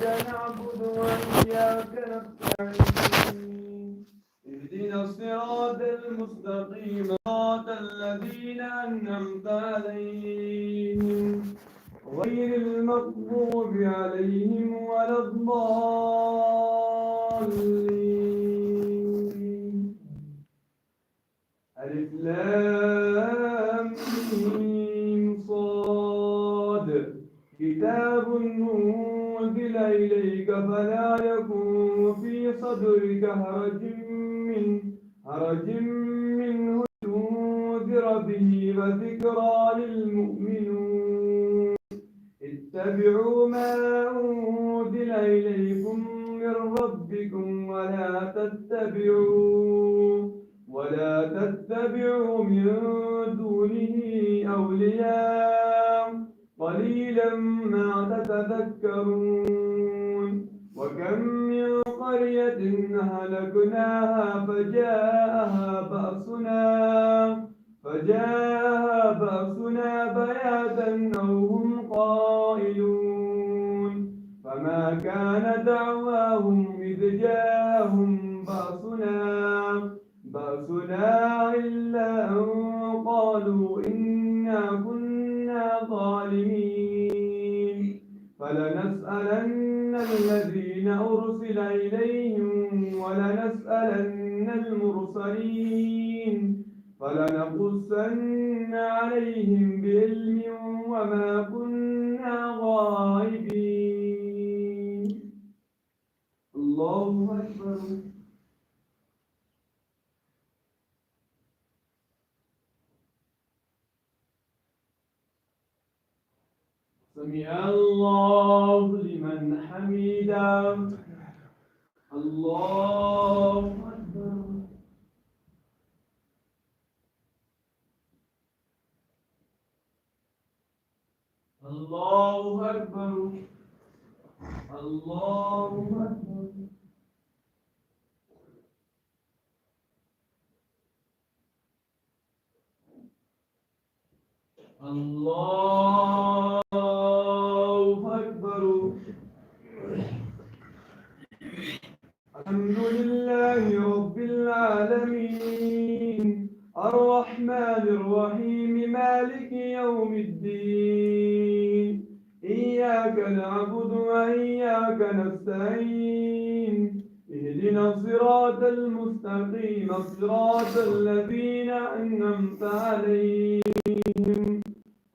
إياك نعبد وإياك نستعين اهدنا الصراط المستقيم صراط الذين أنعمت عليهم غير المغضوب عليهم ولا الضالين. ألف لام ميم صاد كتاب أنزل إليك فلا يكن في صدرك حرج منه لتنذر به وذكرى للمؤمنين. اتبعوا ما أنزل إليكم من ربكم ولا تتبعوا من دونه أولياء قليلا ما تتذكرون. وكم من قرية أهلكناها فجاءها بأسنا بياتا أو هم قائلون. فما كان دعواهم إذ جاءهم بأسنا إلا أن قالوا إنا كنا ظالمين. فلنسألن الذين أرسل إليهم ولنسألن المرسلين فلنقصن عليهم بعلم وما كنا غائبين. الله أكبر. سمع الله لمن حمده. الله أكبر. الله أكبر. الله أكبر. الله أكبر. الحمد لله رب العالمين الرحمن الرحيم مالك يوم الدين. إياك نعبد وإياك نستعين اهدنا الصراط المستقيم صراط الذين أنعمت عليهم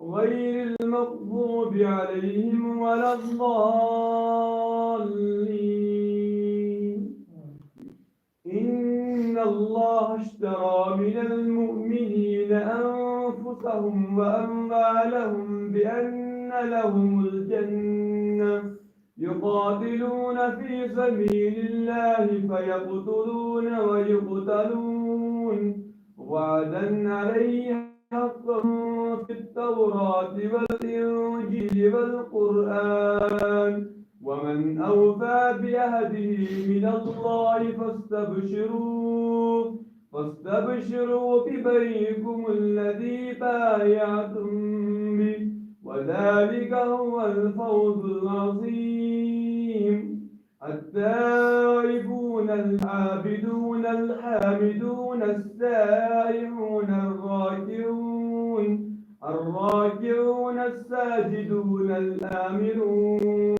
غير المغضوب عليهم ولا الضالين. إن الله اشترى من المؤمنين أنفسهم وأموالهم بأن لهم الجنة يقاتلون في سبيل الله فيقتلون ويقتلون وعدا عليه حقا في التوراة والإنجيل والقرآن. ومن أوفى بعهده من الله فاستبشروا ببيعكم الذي بايعتم به وذلك هو الفوز العظيم. التائبون العابدون الحامدون السائحون الراكعون الساجدون الآمرون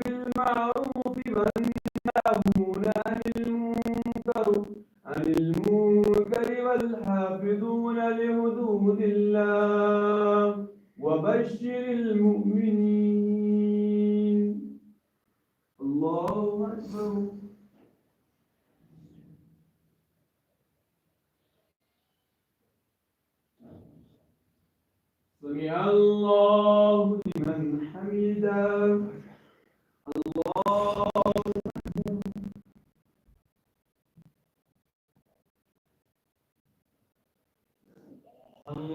بالمعروف والناهون عن المنكر والحافظون لحدود الله وبشر المؤمنين. الله أكبر. سمع الله لمن حمده. الله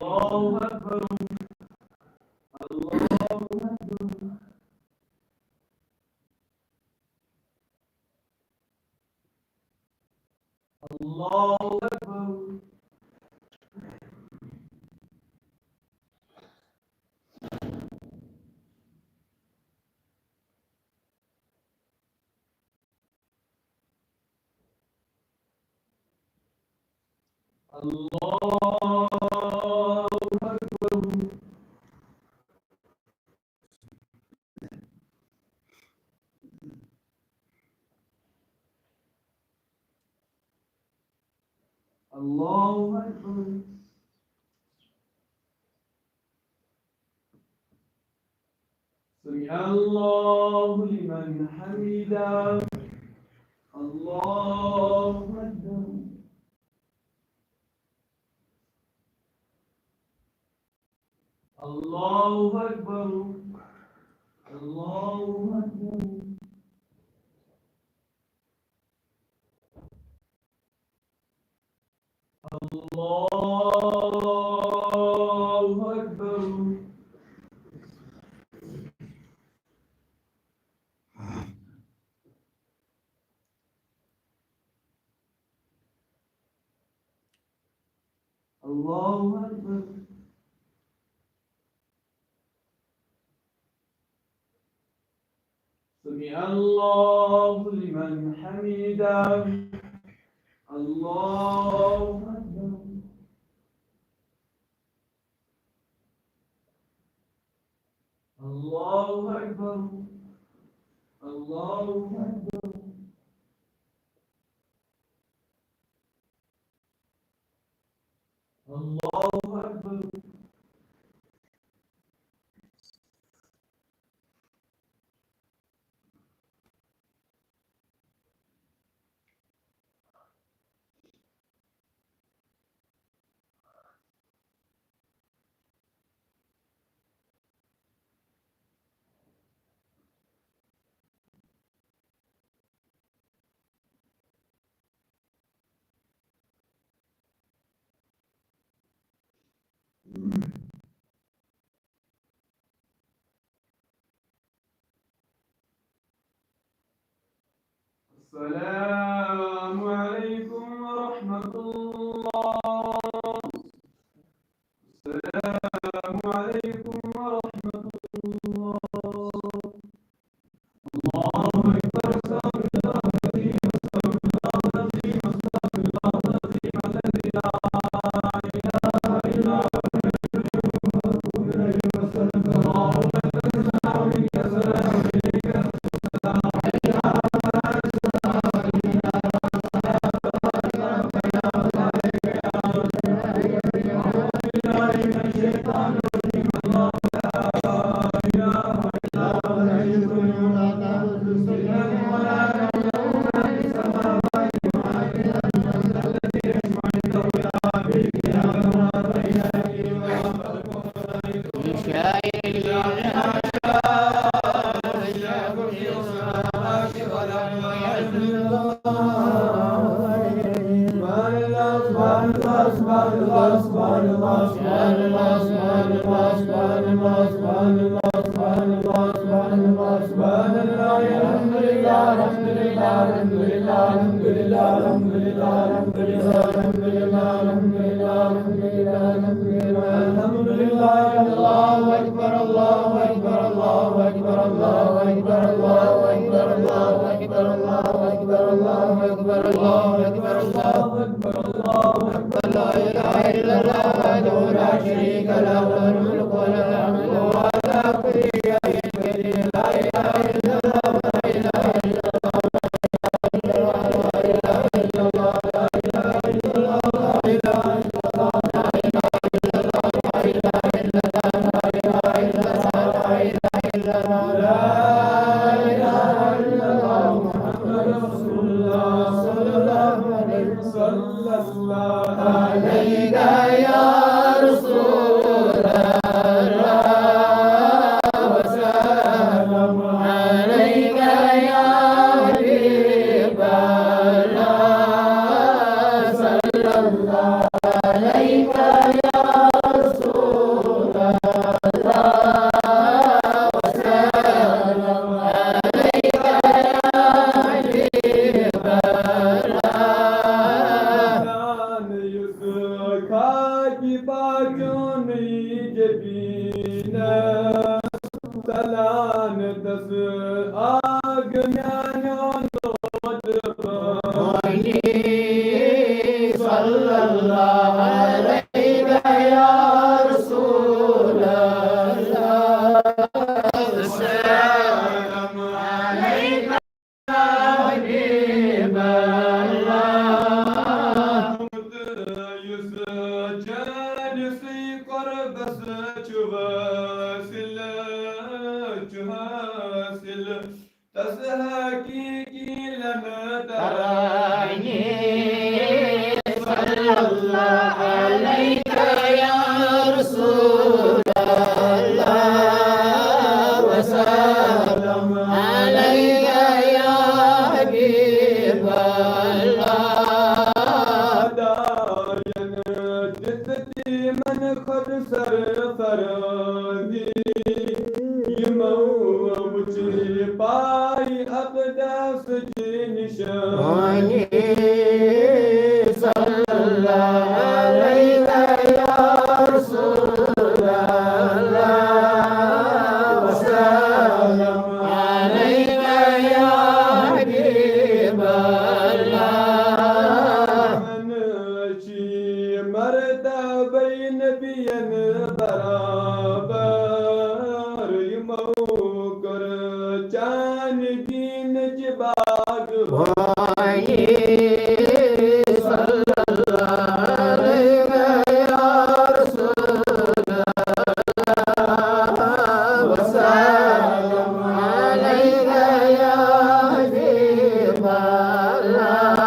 أكبر. الله أكبر. الله أكبر. الله أكبر. الله أكبر. سمع الله لمن حمده. الله أكبر. الله أكبر. الله أكبر. الله أكبر. الله أكبر. سمع الله لمن حمده. الله أكبر. الله أكبر. الله أكبر. الله أكبر. السلام عليكم ورحمة الله. السلام عليكم ورحمة الله. الله أكبر. استغفر الله العظيم. استغفر الله العظيم. استغفر الله العظيم الذي لا إله إلا هو وأتوب إليه. وسلم. اللهم أنت السلام ومنك السلام وإليك السلام. صلى الله تماثل تسهاكيكي لنا تراني صلى الله عليك يا رسول الله وسلم عليك يا حبيب الله داين جدتي من قد سر فرادي يموتي باي أقداس جنشاني صلى الله عليك يا رسول الله وسلم عليك يا حبيب الله منشي مرتبين بين برابر يموكر جان دين جباغ صلى الله عليك يا رسول الله وسلم عليك يا حبيب الله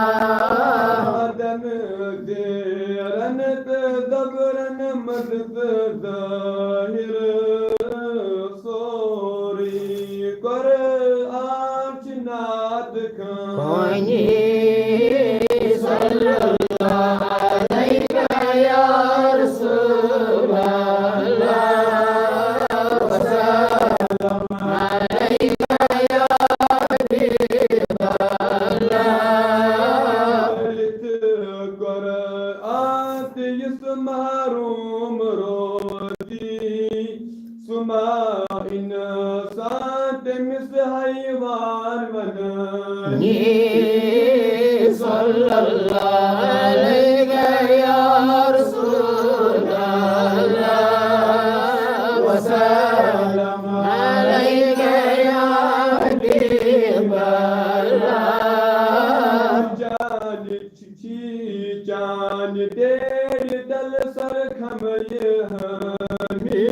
ديرا تدبرا مدد ظاهر صوري قرآن جناتك صلى الله عليك يا رسول الله وسلم عليك يا حبيب الله لتقرأت يسمع مرودي سماعين سات مثل حيوان مناني صلى الله عليك يا رسول الله وسلم عليك يا حبيب الله جان دير دل سرخم يهمي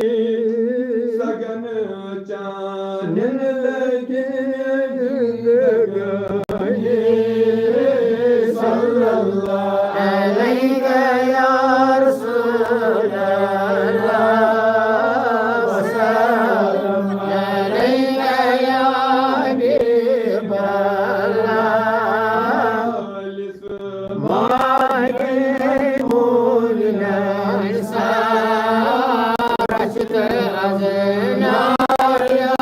سگن جان لگے صلى الله عليك يا رسول الله وسلم عليك يا حبيب الله ما كمولنا رشد أزنا يا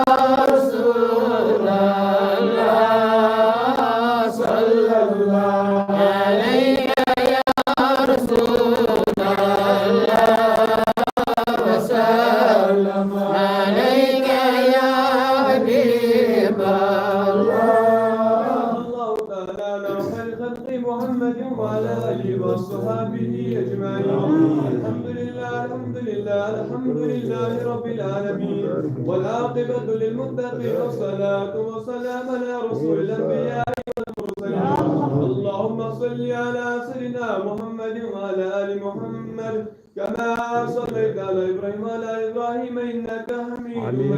رسول الله صلى الله عليك يا رسول الله وسلم عليك يا حبيب الله الله تعالى على خير خلق محمد وعلى آله وصحبه أجمعين الحمد لله الحمد لله الحمد لله رب العالمين والعاقبة للمتقين والصلاة والسلام على رسول الأنبياء والمرسلين اللهم صل على سيدنا محمد وعلى آل محمد كما صليت على إبراهيم وعلى آل إبراهيم إنك حميد مجيد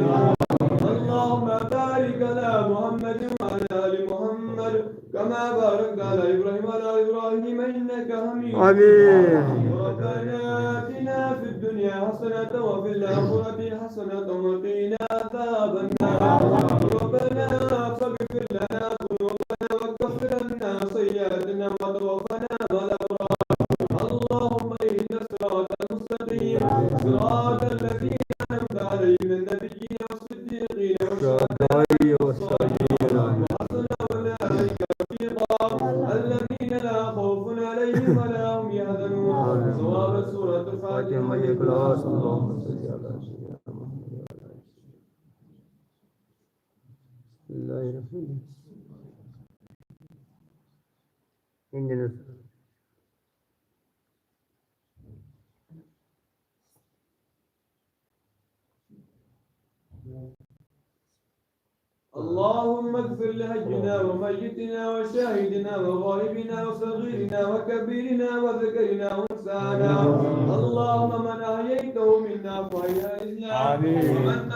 اللهم بارك على محمد وعلى آل محمد كما باركت على إبراهيم وعلى آل إبراهيم إنك حميد مجيد ربنا آتنا في الدنيا حسنة وفي الآخرة حسنة وقنا عذاب النار ربنا فاغفر لنا ذنوبنا وكفر عنا سيئاتنا وتوفنا مع الأبرار اللهم اهدنا الصراط المستقيم صراط الذين أنعمت عليهم من النبيين والصديقين والشهداء والصالحين وحسن أولئك رفيقا الذين لا خوف عليهم ولا هم يحزنون صواب سورة الفاتحة والإخلاص اللهم صل على سيدنا محمد بسم الله الرحمن الرحيم اللهم اغفر لحينا وميتنا وشاهدنا وغائبنا وصغيرنا وكبيرنا وذكرنا وانسانا اللهم من احييته منا فاحيا الاسلام ومن